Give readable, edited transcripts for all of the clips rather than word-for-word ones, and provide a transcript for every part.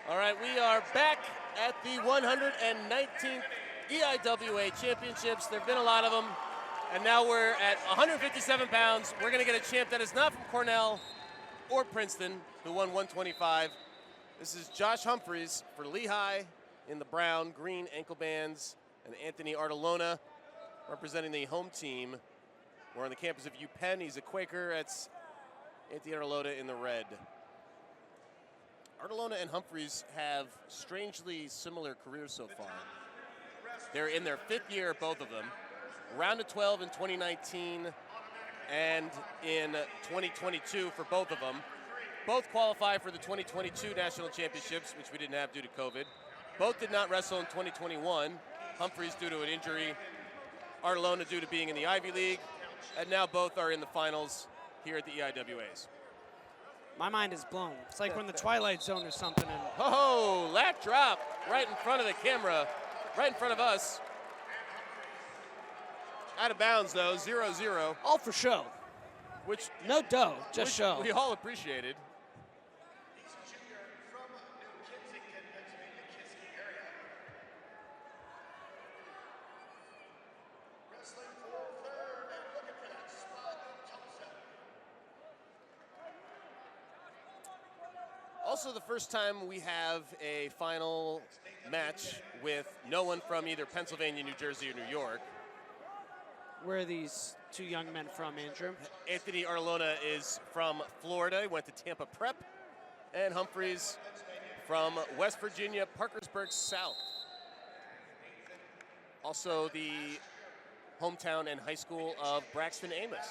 All right, we are back at the 119th EIWA Championships. There have been a lot of them, and now we're at 157 pounds. We're going to get a champ that is not from Cornell or Princeton, who won 125. This is Josh Humphreys for Lehigh in the brown, green ankle bands, and Anthony Artalona representing the home team. We're on the campus of UPenn. He's a Quaker. That's Anthony Artalona in the red. Artalona and Humphreys have strangely similar careers so far. They're in their 5th year, both of them. Round of 12 in 2019 and in 2022 for both of them. Both qualify for the 2022 National Championships, which we didn't have due to COVID. Both did not wrestle in 2021. Humphreys due to an injury, Artalona due to being in the Ivy League, and now both are in the finals here at the EIWAs. My mind is blown. It's like we're in the Twilight Zone or something. And oh, lat drop right in front of the camera, right in front of us. Out of bounds, though, 0-0. All for show. Which no dough, just show. We all appreciated. Also the first time we have a final match with no one from either Pennsylvania, New Jersey, or New York. Where are these two young men from, Andrew? Anthony Artalona is from Florida. He went to Tampa Prep. And Humphreys from West Virginia, Parkersburg South. Also the hometown and high school of Braxton Amos.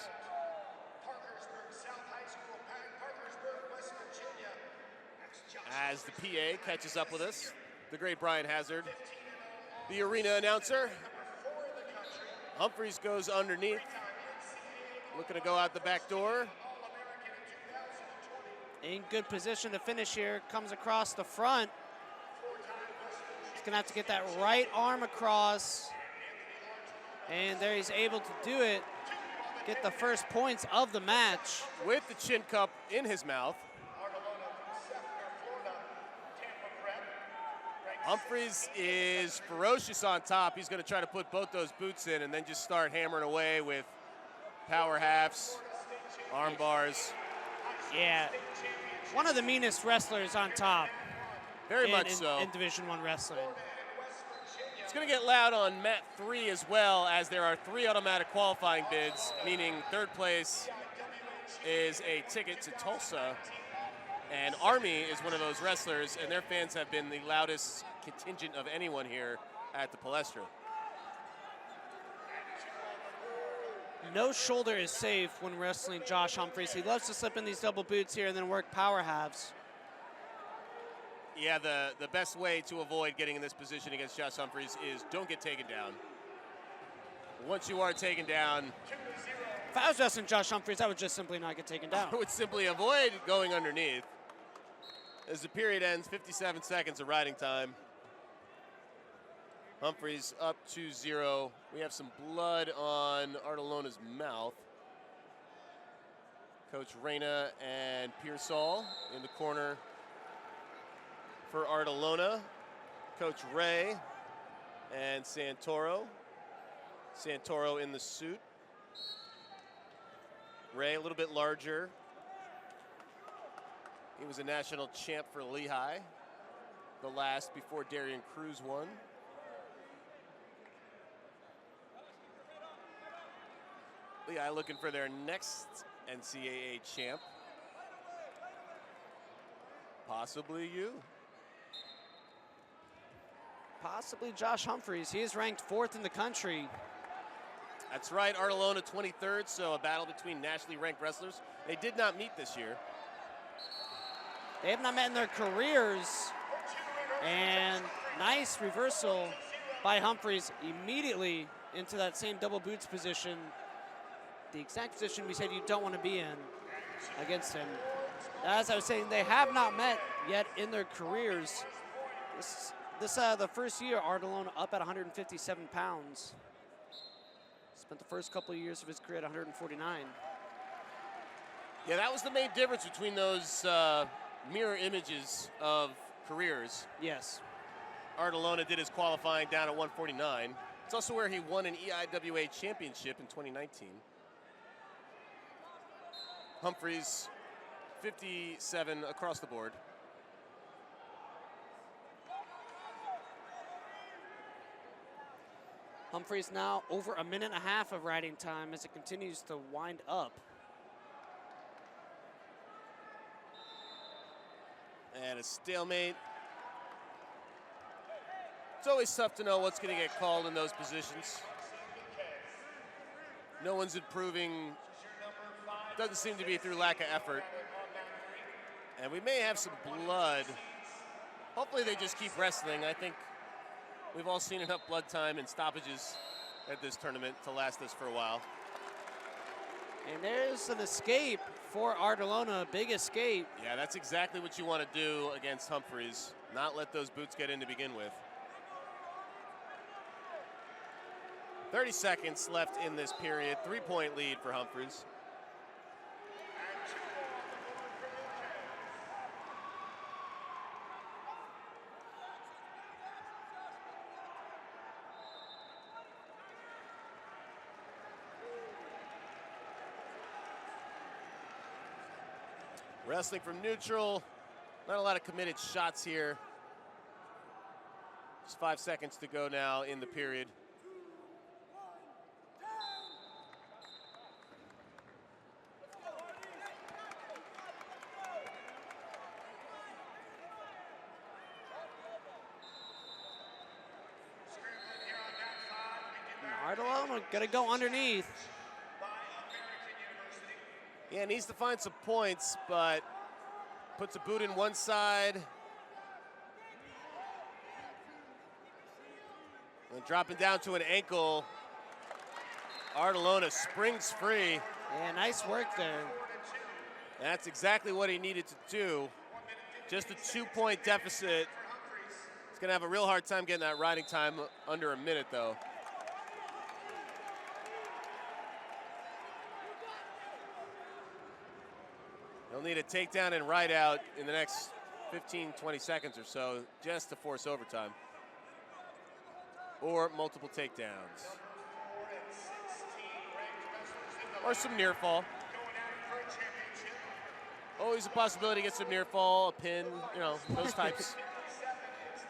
As the PA catches up with us, the great Brian Hazard, the arena announcer. Humphreys goes underneath, looking to go out the back door. In good position to finish here, comes across the front. He's gonna have to get that right arm across. And there he's able to do it, get the first points of the match. With the chin cup in his mouth. Humphreys is ferocious on top. He's going to try to put both those boots in and then just start hammering away with power halves, arm bars. Yeah, one of the meanest wrestlers on top. Very much so. In Division I wrestling. It's going to get loud on mat 3 as well, as there are 3 automatic qualifying bids, meaning third place is a ticket to Tulsa. And Army is one of those wrestlers, and their fans have been the loudest contingent of anyone here at the Palestra. No shoulder is safe when wrestling Josh Humphreys. He loves to slip in these double boots here and then work power halves. Yeah, the best way to avoid getting in this position against Josh Humphreys is don't get taken down. Once you are taken down... If I was wrestling Josh Humphreys, I would just simply not get taken down. I would simply avoid going underneath. As the period ends, 57 seconds of riding time. Humphreys up 2-0. We have some blood on Artalona's mouth. Coach Reyna and Pearsall in the corner for Artalona. Coach Ray and Santoro. Santoro in the suit. Ray a little bit larger. He was a national champ for Lehigh, the last before Darian Cruz won. Lehigh looking for their next NCAA champ. Possibly you. Possibly Josh Humphreys. He is ranked 4th in the country. That's right, Artalona 23rd, so a battle between nationally ranked wrestlers. They did not meet this year. They have not met in their careers. And nice reversal by Humphreys immediately into that same double boots position. The exact position we said you don't want to be in against him. As I was saying, they have not met yet in their careers. This the first year, Artalona up at 157 pounds. Spent the first couple of years of his career at 149. Yeah, that was the main difference between those mirror images of careers. Yes. Artalona did his qualifying down at 149. It's also where he won an EIWA championship in 2019. Humphreys, 57 across the board. Humphreys now over a minute and a half of riding time as it continues to wind up. And a stalemate. It's always tough to know what's going to get called in those positions. No one's improving. Doesn't seem to be through lack of effort. And we may have some blood. Hopefully they just keep wrestling. I think we've all seen enough blood time and stoppages at this tournament to last us for a while. And there's an escape for Artalona, a big escape. Yeah, that's exactly what you want to do against Humphreys. Not let those boots get in to begin with. 30 seconds left in this period. 3-point lead for Humphreys. Wrestling from neutral. Not a lot of committed shots here. Just 5 seconds to go now in the period. Artalona gonna go underneath. Yeah, needs to find some points, but puts a boot in one side. And dropping down to an ankle. Artalona springs free. Yeah, nice work there. That's exactly what he needed to do. Just a 2-point deficit. He's gonna have a real hard time getting that riding time under a minute though. He'll need a takedown and ride out in the next 15, 20 seconds or so just to force overtime. Or multiple takedowns. Or some near fall. Always a possibility to get some near fall, a pin, you know, those types.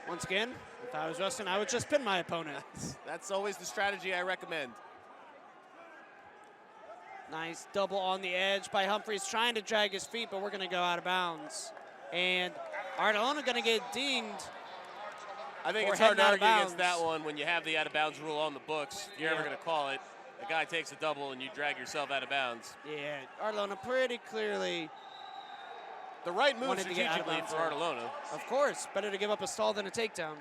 Once again, if I was wrestling, I would just pin my opponent. That's always the strategy I recommend. Nice double on the edge by Humphreys, trying to drag his feet, but we're going to go out of bounds. And Artalona going to get dinged. I think it's hard to argue against that one when you have the out-of-bounds rule on the books. If you're ever going to call it, the guy takes a double and you drag yourself out of bounds. Yeah, Artalona pretty clearly the right move strategically for Artalona. Of course, better to give up a stall than a takedown.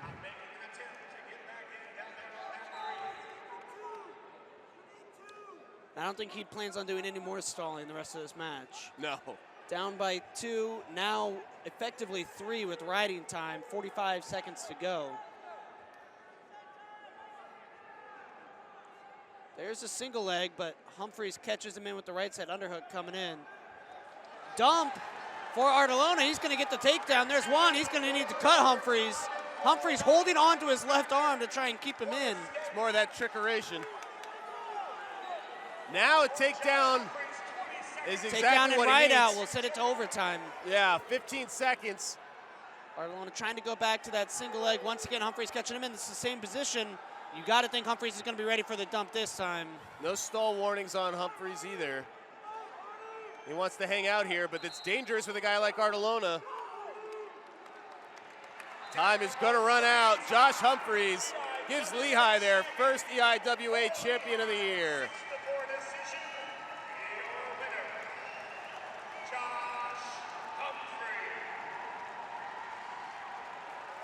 I don't think he plans on doing any more stalling the rest of this match. No. Down by 2, now effectively 3 with riding time, 45 seconds to go. There's a single leg, but Humphreys catches him in with the right side underhook coming in. Dump for Artalona. He's going to get the takedown. There's one. He's going to need to cut Humphreys. Humphreys holding on to his left arm to try and keep him in. It's more of that trickeration. Now a takedown is exactly takedown and what ride he needs. out will send it to overtime. Yeah, 15 seconds. Artalona trying to go back to that single leg. Once again, Humphreys catching him in. This is the same position. You got to think Humphreys is going to be ready for the dump this time. No stall warnings on Humphreys either. He wants to hang out here, but it's dangerous with a guy like Artalona. Time is going to run out. Josh Humphreys gives Lehigh their first EIWA champion of the year.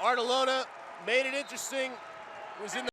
Artalona made it interesting. Was in the